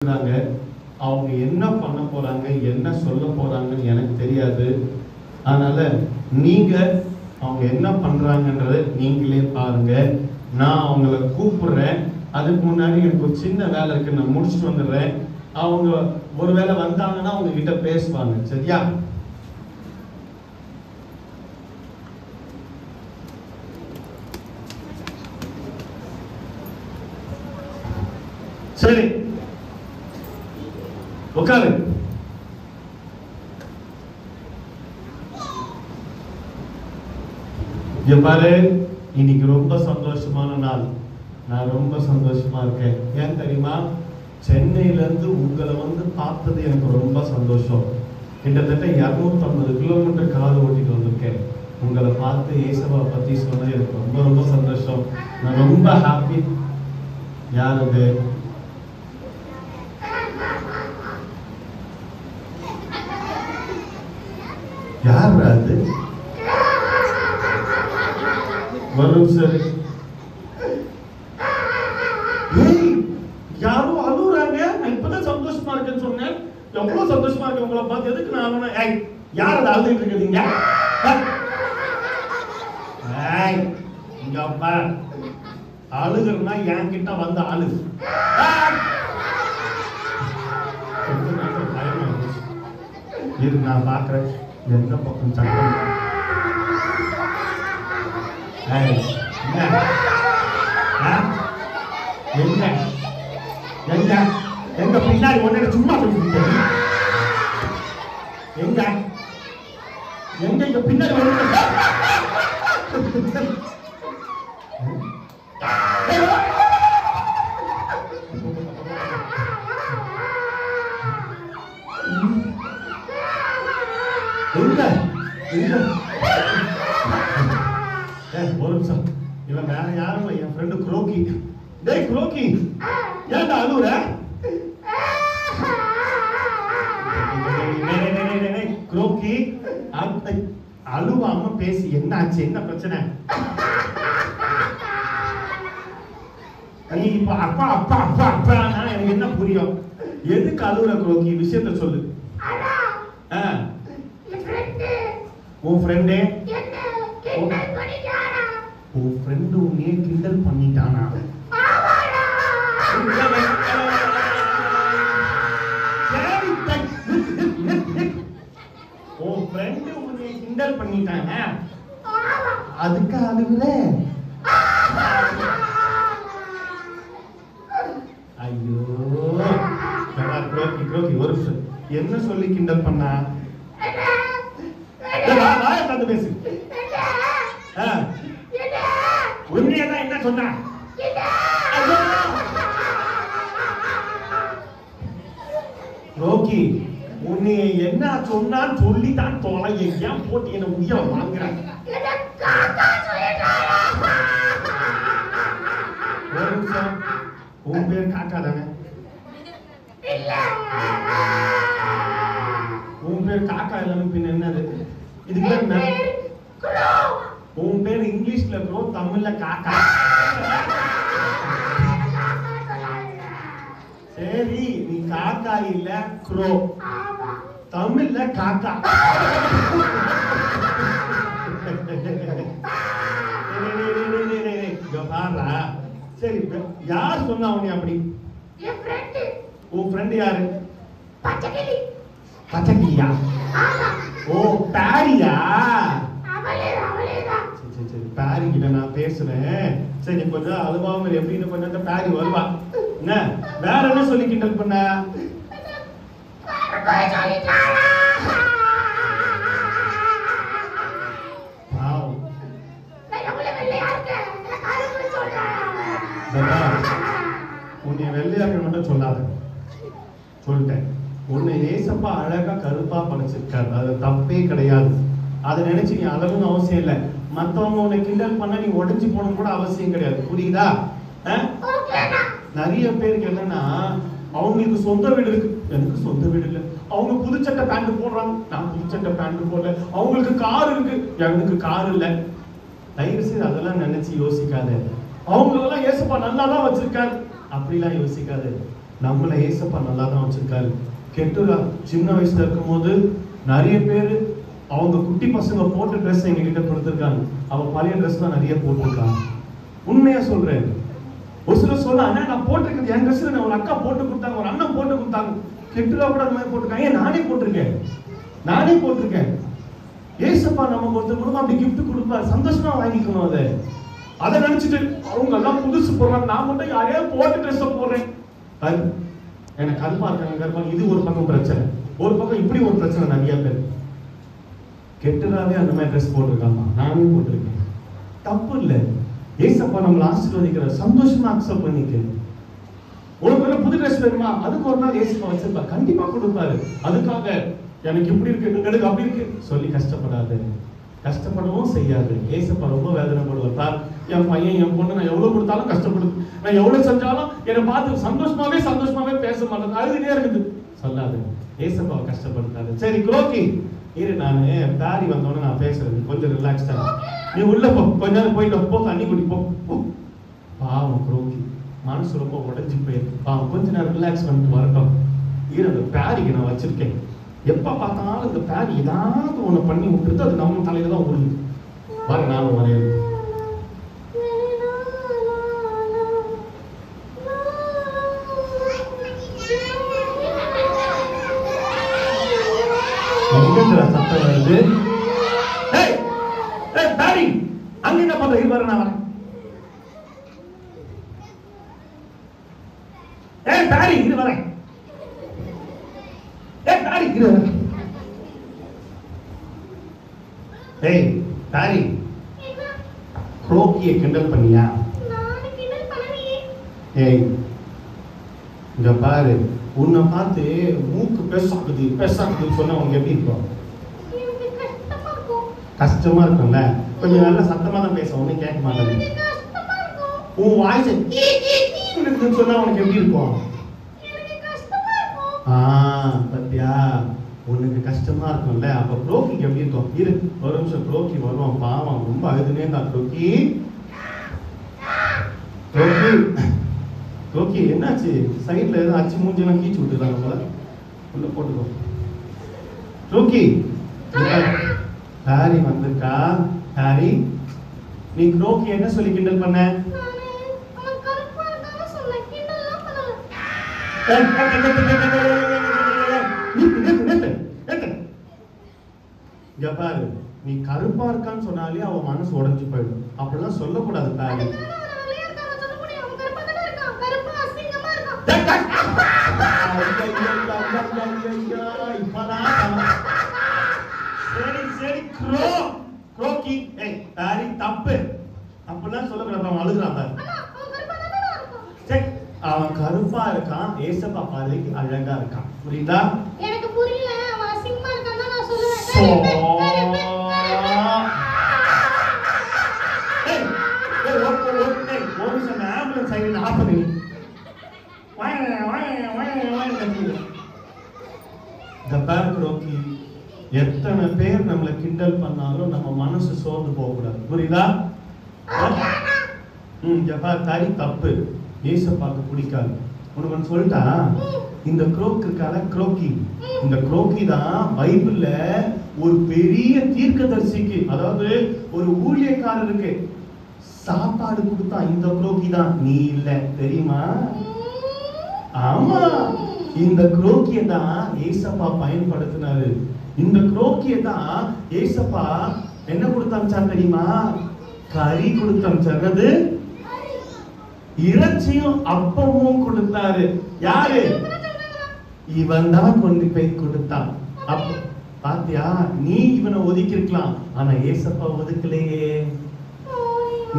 அவங்க என்ன பண்ண போறாங்க, என்ன சொல்ல போறாங்கன்னு எனக்கு தெரியாது. அதனால நீங்க அவங்க என்ன பண்றாங்கன்றத நீங்களே பாருங்க. நான் அவங்கள கூப்பிடுறேன். அதுக்கு முன்னாடி எனக்கு ஒரு சின்ன வேலை இருக்கு, நான் முடிச்சுட்டு வந்துடுறேன். அவங்க ஒருவேளை வந்தாங்கன்னா அவங்க கிட்ட பேசுவாங்க. சரியா? சரி, உட்காரு. பாரு, இன்னைக்கு ரொம்ப சந்தோஷமான நாள். நான் ரொம்ப சந்தோஷமா இருக்கேன். ஏன் தெரியுமா? சென்னையில இருந்து உங்களை வந்து பார்த்தது எனக்கு ரொம்ப சந்தோஷம். கிட்டத்தட்ட 250 கிலோமீட்டர் கார் ஓட்டிட்டு வந்திருக்கேன். உங்களை பார்த்து இயேசுவை பத்தி சொன்னது எனக்கு ரொம்ப ரொம்ப சந்தோஷம். நான் ரொம்ப ஹாப்பி. யார் அது? யார் அது? வரும். சரி, யாரும் அழுகுறாங்க. நான் இப்பதான் சந்தோஷமா இருக்கேன்னு சொன்னேன். எவ்வளவு சந்தோஷமா இருக்கு உங்களை பார்த்து. எதுக்கு நான் யார் அதை அழுதுட்டு இருக்கீங்க? அழுகுறனா என்கிட்ட வந்து அழு. இது நான் பாக்குறேன். எந்த பக்கம் சட்டம்? எங்க பின்னாடி ஒன்னு சும்மா சொல்லிட்டு எங்க எங்க இங்க பின்னாடி ஒரு நிமிஷம். இவன் வேற யாரும் இல்லை, என் ஃப்ரெண்டு குரோக்கி. டேய் குரோக்கி, ஏன்டா அழுவுற? குரோக்கி, அழுவாம பேசி. என்ன ஆச்சு? என்ன பிரச்சனை? நீ இப்ப அப்பா அப்பா அப்பா அப்பா எனக்கு என்ன புரியும்? எதுக்கு அழுவுற குரோக்கி? விஷயத்த சொல்லு. உன் ஃப்ரெண்டு உன் ஃப்ரெண்டு உன்னையே கிண்டல் பண்ணிட்டானா? உன் ஃப்ரெண்டு உன்னையே கிண்டல் பண்ணிட்டானா? அதுக்கு அழுகுற? ஐயோ குரோக்கி குரோக்கி, ஒரு நிமிஷம். என்ன சொல்லி கிண்டல் பண்ணா? பேசு. உண்மையதான் என்ன சொன்ன? ரோக்கி, உன்னை என்ன சொன்னான்னு சொல்லித்தான் தொலை. ஏன் போட்டு என்ன உயிரை வாங்குற? ஒரு நிமிஷம். உன் பேர் காக்கா தானே? உன் பேர் காக்கா இல்லாம பின்ன என்னது? இதுக்கு என்ன? உன் பேர் இங்கிலீஷ்ல க்ரோ, தமிழ்ல காக்கா. சரி, நீ காக்கா இல்ல க்ரோ, தமிழ்ல காக்கா. சரி, யார் சொன்னா உன்னை அப்படி? உன் ஃப்ரெண்ட் யாரு? பச்சைக்கிளியா? ஓ, பேரியா? சரி, பேரி கிட்ட நான் பேசுறேன். சரி, கொஞ்சம் அழுவாம எப்படின்னு கொஞ்சம் பேரி வருவா. என்ன வேற என்ன சொல்லி கிண்டல் பண்ண? உன்னை வெள்ளையாக மட்டும் சொல்லாத. சொல்லிட்டேன். உன்னை ஏசப்பா அழகா கருப்பா படைச்சிருக்காரு. அது தப்பே கிடையாது. அதை நினைச்சு நீ அழகுன்னு அவசியம் இல்லை. மத்தவங்க உன்னை கிண்டல் பண்ண நீ உடைஞ்சு போன கூட அவசியம் கிடையாது. புரியுதா? நிறைய பேருக்கு என்னன்னா, அவங்களுக்கு சொந்த வீடு இருக்கு, எனக்கு சொந்த வீடு இல்லை. அவங்க புதுச்சட்டை பேண்ட் போடுறாங்க, நான் புதுச்சட்டை பேண்ட் போடல. அவங்களுக்கு கார் இருக்கு, எனக்கு கார் இல்லை. தயவு செய்து அதெல்லாம் நினைச்சு யோசிக்காத. அவங்க எல்லாம் ஏசப்பா நல்லா தான் வச்சிருக்காரு, அப்படிலாம் யோசிக்காது. நம்மளை ஏசப்பா நல்லா தான் வச்சிருக்காரு. கெட்டுரா சின்ன வயசுல இருக்கும் போது நிறைய பேர் அவங்க குட்டி பசங்க போட்ட ட்ரெஸ் எங்க கிட்ட கொடுத்துருக்காங்க. அவ பழைய ட்ரெஸ் தான் நிறைய போட்டிருக்காங்க. உண்மையா சொல்றேன். ஒரு சிலர் சொல்ல, நான் போட்டிருக்கிறது என் ட்ரெஸ் ஒரு அக்கா போட்டு கொடுத்தாங்க, ஒரு அண்ணன் போட்டு கொடுத்தாங்க. கெட்டுரா கூட அந்த மாதிரி போட்டிருக்காங்க. நானே போட்டிருக்கேன். ஏசப்பா நமக்கு ஒருத்தர் மூலமா அப்படி கிஃப்ட் கொடுப்பாரு, சந்தோஷமா வாங்கிக்கணும். அதை நினைச்சிட்டு அவங்க எல்லாம் புதுசு போடுறாங்க, நான் மட்டும் யாரையா போட்டு ட்ரெஸ் போடுறேன். எனக்கு கருப்பா இருக்காங்க. இது ஒரு பக்கம் பிரச்சனை, ஒரு பக்கம் இப்படி ஒரு பிரச்சனை. நிறைய பேர் கெட்டுறாவே அந்த மாதிரி ட்ரெஸ் போட்டிருக்காங்க, நானே போட்டிருக்கேன். தப்பு இல்லை. ஏசப்பா நம்மளை ஆசீர்வதிக்கிற, சந்தோஷமா அக்செப்ட் பண்ணிக்க. உனக்கு புது ட்ரெஸ் வேணுமா, அதுக்கு ஒரு நாள் ஏசப்பா வச்சிருப்பா, கண்டிப்பா கொடுப்பாரு. அதுக்காக எனக்கு இப்படி இருக்கு, எனக்கு அப்படி இருக்கு சொல்லி கஷ்டப்படாது, கஷ்டப்படவும் செய்யாது. ஏசப்பா ரொம்ப வேதனைப்படுவார். என் பையன் என் பொண்ணு நான் எவ்வளவு கொடுத்தாலும் கஷ்டப்படுது, நான் எவ்வளவு செஞ்சாலும் என்னை பார்த்து சந்தோஷமாவே பேச மாட்டேன், அழுதுனே இருக்குது சொல்லாது. ஏசப்பாவை கஷ்டப்படுத்தாது. சரி குரோக்கி இரு, நான் தாரி வந்தோடனே நான் பேசுறது கொஞ்சம் ரிலாக்ஸ்டா. நீ உள்ள போ, கொஞ்ச நேரம் போயிட்டு போ, தண்ணி குடி போ. பாவம் குரோக்கி மனசு ரொம்ப உடஞ்சி போயிருக்கு. பாவம் கொஞ்ச நேரம் ரிலாக்ஸ் பண்ணிட்டு வரட்டும். இரு, அந்த பேரிக்கு நான் வச்சிருக்கேன். எப்ப பார்த்தாலும் இந்த பேர் ஏதாவது ஒண்ணு பண்ணி விட்டுருது, அது நம்ம தலையில தான் உருது. வர நானும் வரையணும். சத்தம் வருது. பேரி அங்க என்ன பண்ற? இது வர நான் வரேன். பேரி இது வரேன். தாரி குரோக்கியை கிண்டல் பண்ணியா? இங்க பாரு, உன்னை பார்த்து மூக்கு பெசாக்குது சொன்னா உனக்கு எப்படி இருக்கும்? கஷ்டமா இருக்கும்ல. கொஞ்சம் நல்லா சத்தமா தான் பேச, ஒன்னும் கேட்க மாட்டேன். உன் வாய்ஸ் சொன்னா உனக்கு எப்படி இருக்கும்? பத்தியா, உனக்கு கஷ்டமா இருக்கும்ல. அப்ப குரோக்கிக்கு எப்படி இருக்கும்? இரு ஒரு நிமிஷம், குரோக்கி வருவான். பாவம் ரொம்ப அழுதுனே தான். குரோக்கி என்னாச்சு? சைட்ல ஏதோ அச்சு மூஞ்செல்லாம் கீச்சு விட்டுறாங்க போல, உள்ள போட்டுக்கோ. குரோக்கி ஹாரி வந்திருக்கா. ஹாரி, நீ குரோக்கி என்ன சொல்லி கிண்டல் பண்ண? பாரு, நீ கருப்பா இருக்கான்னு சொன்னாலே அவன் மனசு உடைஞ்சு போயிடும். அப்படிலாம் சொல்லக்கூடாது தாரி. சரி குரோக்கி, தாரி தப்பு, அப்படிலாம் சொல்லக்கூடாது. அவன் அழுகுறான். அவன் கருப்பா இருக்கான், ஏசப்பா பார்வைக்கு அழகா இருக்கான். புரியுதா? எனக்கு புரியல. அவன் அசிங்கமா இருக்கான் நான் சொல்லுவேன். ஆம்புலன்ஸ் சைடு ஆஃப் பண்ணி குரோக்கி, எத்தனை பேர் நம்மளை கிண்டல் பண்ணாலும் நம்ம மனசு சோர்ந்து போக கூடாது. புரியுதா? தாரி தப்பு, ஏசப்பாக்கு பிடிக்காது. உனக்கு சொல்லிட்டா, இந்த குரோக் இருக்கால, குரோக்கி, இந்த குரோக்கி தான் பைபிள்ல ஒரு பெரிய தீர்க்கதரிசிக்கு, அதாவது ஒரு ஊழியக்காரருக்கு சாப்பாடு கொடுத்தா இந்த குரோக்கி தான். நீ இல்ல தெரியுமா? ஆமா, இந்த குரோக்கிய தான் ஏசப்பா பயன்படுத்தினாரு. இந்த குரோக்கிய தான் ஏசப்பா என்ன கொடுத்தாங்க தெரியுமா? கறி கொடுத்தாங்க, இறைச்சியும் அப்பமும் கொடுத்தாரு. யாரு? இவன் தான் கொண்டு போய் கொடுத்தான். பாத்தியா, நீ இவனை ஒதுக்கி இருக்கலாம், ஆனா ஏசப்பா ஒதுக்கலையே.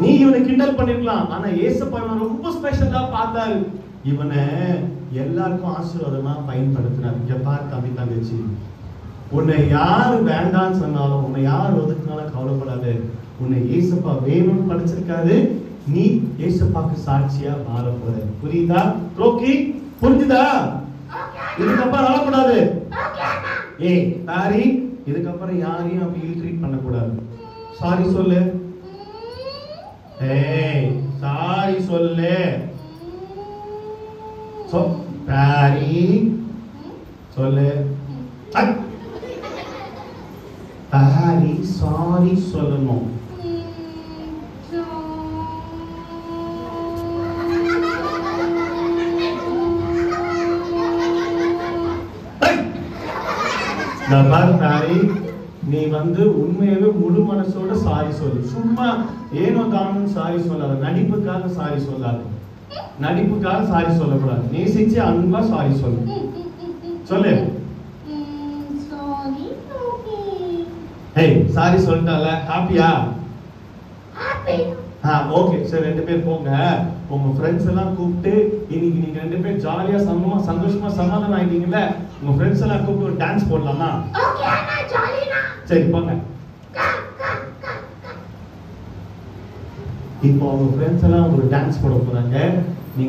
நீ இவனை கிண்டல் பண்ணிருக்கலாம், ஆனா ஏசப்பா இவன் ரொம்ப ஸ்பெஷலா பார்த்தாரு. இவனை எல்லாருக்கும் ஆசீர்வாதமா பயன்படுத்தினார். இங்க பார் தம்பி தங்கச்சி, உன்னை யாரு வேண்டான்னு சொன்னாலும், உன்னை யார் ஒதுக்கினாலும் கவலைப்படாது. உன்னை ஏசப்பா வேணும்னு படிச்சிருக்காரு. நீ ஏசப்பாக்கு சாட்சியா மாற போற. புரியுதா ரோக்கி? புரிஞ்சுதா? இதுக்கப்புறம் அழக்கூடாது. தாரி, இதுக்கப்புறம் யாரையும் அப்படி ட்ரீட் பண்ணக்கூடாது. சாரி சொல்லு. சாரி சொல்லு. பாரி சொல்லு. பாரி சாரி சொல்லணும். பாரி நீ உண்மையாவே முழு மனசோட சாரி சொல்லு. சும்மா ஏனோ தானும் சாரி சொல்லாத. நடிப்புக்காக சாரி சொல்லாது. நடிப்புக்காக சாரி சொல்லக்கூடாது. நேசிச்சு அன்பா சாரி சொல்லு. சொல்லு. சாரி சொல்லிட்டால, ஹாப்பியா? ஓகே சரி, 2 பேர் போங்க. உங்க ஃப்ரெண்ட்ஸ் எல்லாம் கூப்பிட்டு இன்னைக்கு நீங்க 2 பேர் ஜாலியா சந்தோஷமா சமாதானம் ஆயிட்டீங்கல்ல, உங்க ஃப்ரெண்ட்ஸ் எல்லாம் கூப்பிட்டு ஒரு டான்ஸ் போடலாமா? சரி போங்க. இப்போ உங்க ஃப்ரெண்ட்ஸ் எல்லாம் ஒரு டான்ஸ் போட போறாங்க.